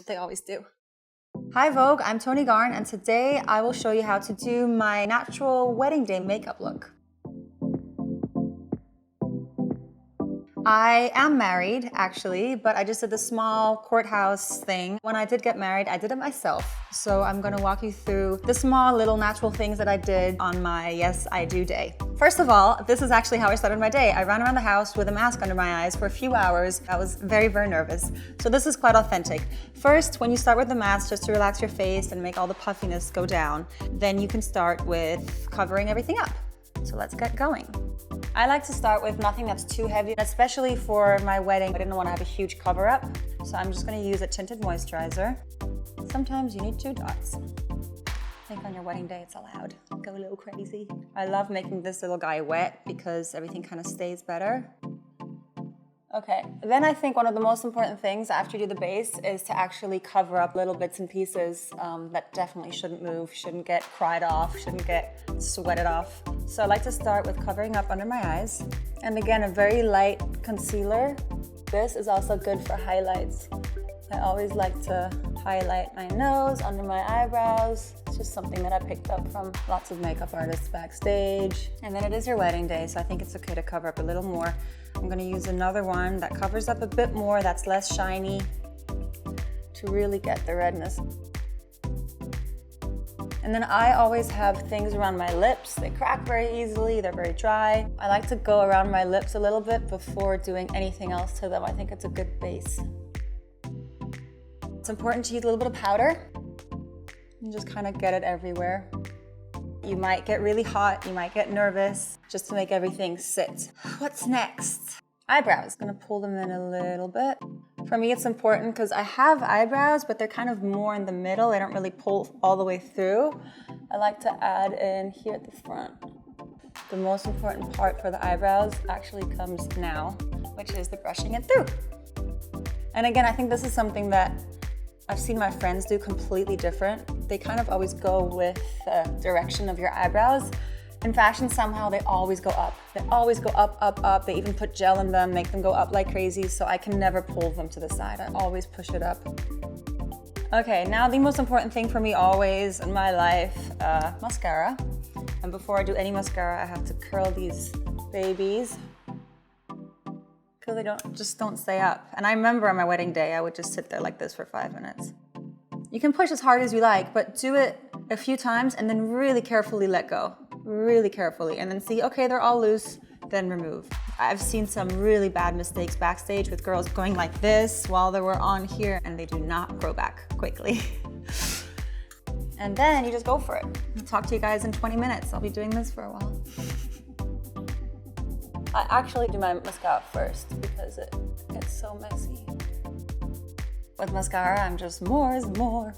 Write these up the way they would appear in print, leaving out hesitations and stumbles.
They always do. Hi Vogue, I'm Toni Garrn, and today I will show you how to do my natural wedding day makeup look. I am married, actually, but I just did the small courthouse thing. When I did get married, I did it myself. So I'm gonna walk you through the small little natural things that I did on my Yes, I Do day. First of all, this is actually how I started my day. I ran around the house with a mask under my eyes for a few hours. I was very, very nervous. So this is quite authentic. First, when you start with the mask, just to relax your face and make all the puffiness go down, then you can start with covering everything up. So let's get going. I like to start with nothing that's too heavy, especially for my wedding. I didn't want to have a huge cover up, so I'm just going to use a tinted moisturizer. Sometimes you need 2 dots. I think on your wedding day it's allowed. Go a little crazy. I love making this little guy wet because everything kind of stays better. Okay, then I think one of the most important things after you do the base is to actually cover up little bits and pieces that definitely shouldn't move, shouldn't get cried off, shouldn't get sweated off. So I like to start with covering up under my eyes. And again, a very light concealer. This is also good for highlights. I always like to highlight my nose, under my eyebrows. It's just something that I picked up from lots of makeup artists backstage. And then it is your wedding day, so I think it's okay to cover up a little more. I'm gonna use another one that covers up a bit more, that's less shiny, to really get the redness. And then I always have things around my lips. They crack very easily, they're very dry. I like to go around my lips a little bit before doing anything else to them. I think it's a good base. It's important to use a little bit of powder and just kind of get it everywhere. You might get really hot, you might get nervous, just to make everything sit. What's next? Eyebrows. Gonna pull them in a little bit. For me, it's important because I have eyebrows, but they're kind of more in the middle. They don't really pull all the way through. I like to add in here at the front. The most important part for the eyebrows actually comes now, which is the brushing it through. And again, I think this is something that I've seen my friends do completely different. They kind of always go with the direction of your eyebrows. In fashion, somehow they always go up. They always go up, up, up. They even put gel in them, make them go up like crazy, so I can never pull them to the side. I always push it up. Okay, now the most important thing for me always in my life, mascara. And before I do any mascara, I have to curl these babies because they don't stay up. And I remember on my wedding day, I would just sit there like this for 5 minutes. You can push as hard as you like, but do it a few times and then really carefully let go. Really carefully, and then see, okay, they're all loose, then remove. I've seen some really bad mistakes backstage with girls going like this while they were on here, and they do not grow back quickly. And then you just go for it. I'll talk to you guys in 20 minutes. I'll be doing this for a while. I actually do my mascara first because it's so messy. With mascara, I'm just more is more.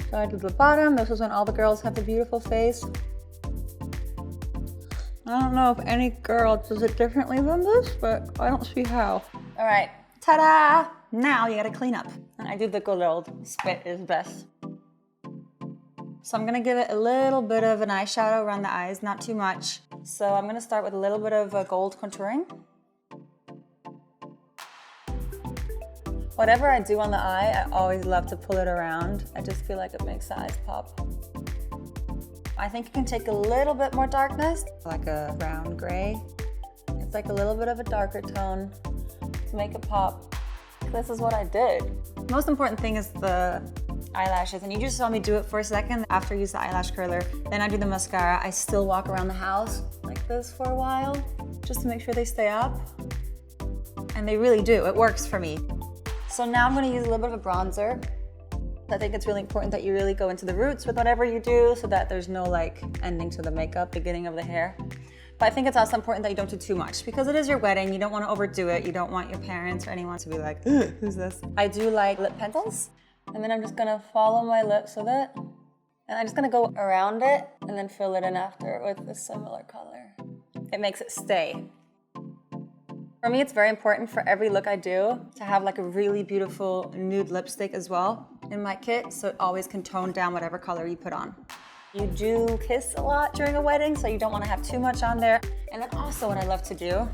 So I do the bottom. This is when all the girls have the beautiful face. I don't know if any girl does it differently than this, but I don't see how. All right, ta-da! Now you gotta clean up. And I do the good old spit is best. So I'm gonna give it a little bit of an eyeshadow around the eyes, not too much. So I'm gonna start with a little bit of gold contouring. Whatever I do on the eye, I always love to pull it around. I just feel like it makes the eyes pop. I think you can take a little bit more darkness, like a brown gray. It's like a little bit of a darker tone to make it pop. This is what I did. Most important thing is the eyelashes, and you just saw me do it for a second. After I use the eyelash curler, then I do the mascara. I still walk around the house like this for a while, just to make sure they stay up. And they really do, it works for me. So now I'm gonna use a little bit of a bronzer. I think it's really important that you really go into the roots with whatever you do so that there's no like ending to the makeup, beginning of the hair. But I think it's also important that you don't do too much because it is your wedding. You don't want to overdo it. You don't want your parents or anyone to be like, who's this? I do like lip pencils. And then I'm just gonna follow my lips with it. And I'm just gonna go around it and then fill it in after with a similar color. It makes it stay. For me, it's very important for every look I do to have like a really beautiful nude lipstick as well in my kit, so it always can tone down whatever color you put on. You do kiss a lot during a wedding, so you don't want to have too much on there. And then also what I love to do,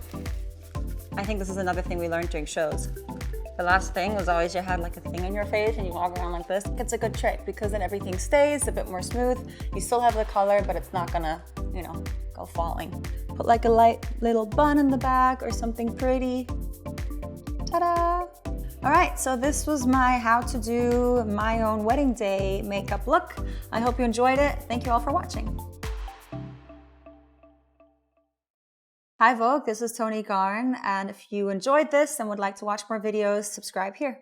I think this is another thing we learned during shows, The last thing was always you had like a thing on your face and you walk around like this. It's a good trick because then everything stays a bit more smooth. You still have the color, but it's not gonna, you know, go falling. Put like a light little bun in the back or something pretty. Ta-da! All right, so this was my how to do my own wedding day makeup look. I hope you enjoyed it. Thank you all for watching. Hi Vogue, this is Toni Garrn, and if you enjoyed this and would like to watch more videos, subscribe here.